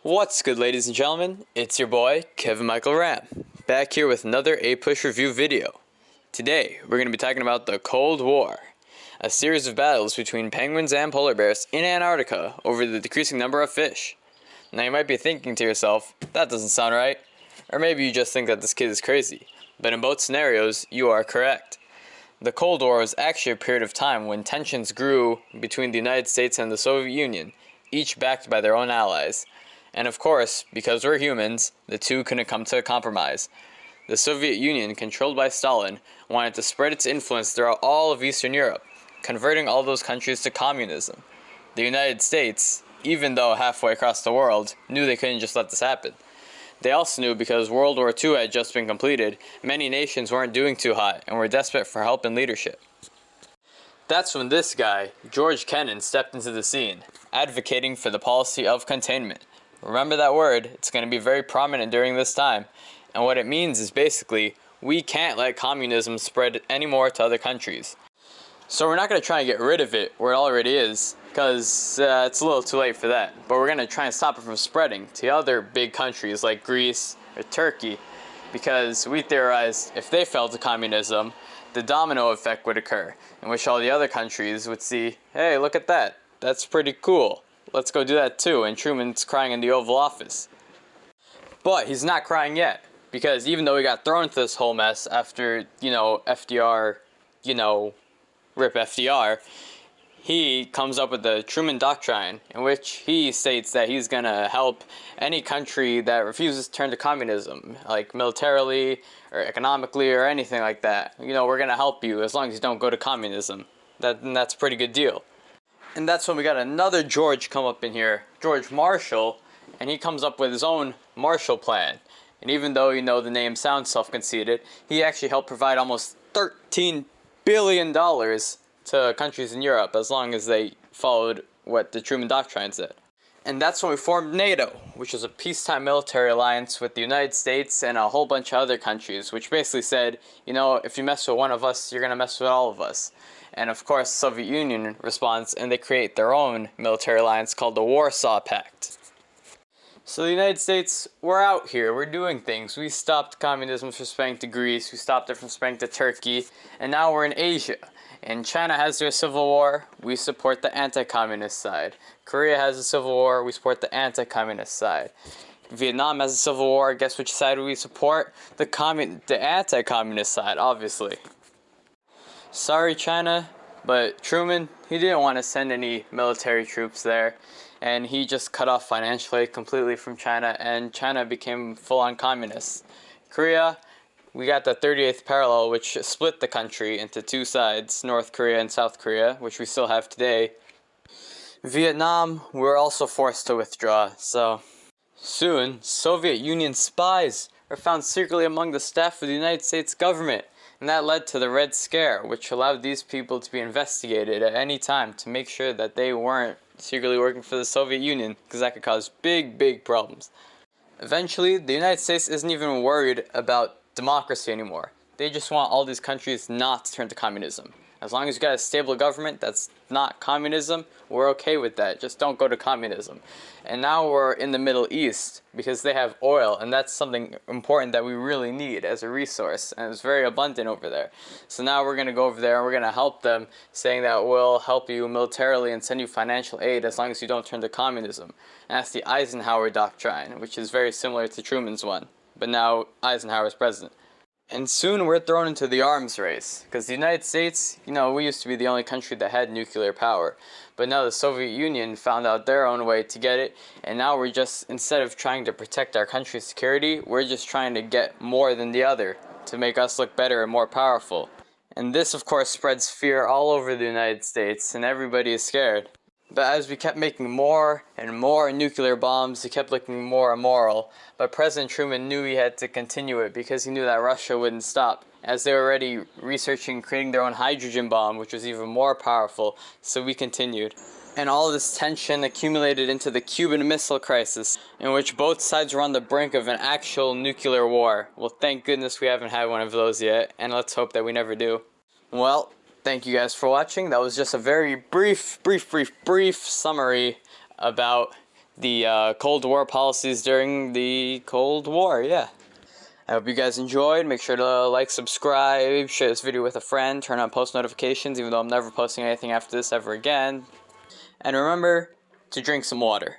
What's good, ladies and gentlemen? It's your boy, Kevin Michael Ram, back here with another APUSH review video. Today, we're going to be talking about the Cold War, a series of battles between penguins and polar bears in Antarctica over the decreasing number of fish. Now you might be thinking to yourself, that doesn't sound right. Or maybe you just think that this kid is crazy. But in both scenarios, you are correct. The Cold War was actually a period of time when tensions grew between the United States and the Soviet Union, each backed by their own allies. And of course, because we're humans, the two couldn't come to a compromise. The Soviet Union, controlled by Stalin, wanted to spread its influence throughout all of Eastern Europe, converting all those countries to communism. The United States, even though halfway across the world, knew they couldn't just let this happen. They also knew because World War II had just been completed, many nations weren't doing too hot and were desperate for help and leadership. That's when this guy, George Kennan, stepped into the scene, advocating for the policy of containment. Remember that word, it's going to be very prominent during this time. And what it means is basically, we can't let communism spread anymore to other countries. So we're not going to try and get rid of it where it already is, because it's a little too late for that. But we're going to try and stop it from spreading to other big countries like Greece or Turkey, because we theorized if they fell to communism, the domino effect would occur, in which all the other countries would see, hey, look at that, that's pretty cool. Let's go do that too, and Truman's crying in the Oval Office. But he's not crying yet, because even though he got thrown into this whole mess after, FDR, rip FDR, he comes up with the Truman Doctrine, in which he states that he's gonna help any country that refuses to turn to communism, like militarily, or economically, or anything like that. We're gonna help you as long as you don't go to communism. That's a pretty good deal. And that's when we got another George come up in here, George Marshall, and he comes up with his own Marshall Plan. And even though, the name sounds self-conceited, he actually helped provide almost $13 billion to countries in Europe as long as they followed what the Truman Doctrine said. And that's when we formed NATO, which was a peacetime military alliance with the United States and a whole bunch of other countries, which basically said, if you mess with one of us, you're going to mess with all of us. And of course, the Soviet Union responds, and they create their own military alliance called the Warsaw Pact. So the United States, we're out here, we're doing things. We stopped communism from spreading to Greece, we stopped it from spreading to Turkey, and now we're in Asia. And China has their civil war, we support the anti-communist side. Korea has a civil war, we support the anti-communist side. Vietnam has a civil war, guess which side we support? The anti-communist side, obviously. Sorry, China, but Truman, he didn't want to send any military troops there, and he just cut off financial aid completely from China, and China became full-on communist. Korea, we got the 38th parallel, which split the country into two sides, North Korea and South Korea, which we still have today. Vietnam, we were also forced to withdraw, so soon, Soviet Union spies are found secretly among the staff of the United States government. And that led to the Red Scare, which allowed these people to be investigated at any time to make sure that they weren't secretly working for the Soviet Union, because that could cause big, big problems. Eventually, the United States isn't even worried about democracy anymore. They just want all these countries not to turn to communism. As long as you got a stable government that's not communism, we're okay with that. Just don't go to communism. And now we're in the Middle East because they have oil, and that's something important that we really need as a resource, and it's very abundant over there. So now we're going to go over there and we're going to help them, saying that we'll help you militarily and send you financial aid as long as you don't turn to communism. And that's the Eisenhower Doctrine, which is very similar to Truman's one, but now Eisenhower's president. And soon we're thrown into the arms race, because the United States, we used to be the only country that had nuclear power. But now the Soviet Union found out their own way to get it, and now we're just, instead of trying to protect our country's security, we're just trying to get more than the other, to make us look better and more powerful. And this, of course, spreads fear all over the United States, and everybody is scared. But as we kept making more and more nuclear bombs, it kept looking more immoral. But President Truman knew he had to continue it because he knew that Russia wouldn't stop, as they were already researching creating their own hydrogen bomb, which was even more powerful, so we continued. And all of this tension accumulated into the Cuban Missile Crisis, in which both sides were on the brink of an actual nuclear war. Well, thank goodness we haven't had one of those yet, and let's hope that we never do. Well, thank you guys for watching. That was just a very brief summary about the Cold War policies during the Cold War, yeah. I hope you guys enjoyed. Make sure to like, subscribe, share this video with a friend, turn on post notifications, even though I'm never posting anything after this ever again. And remember to drink some water.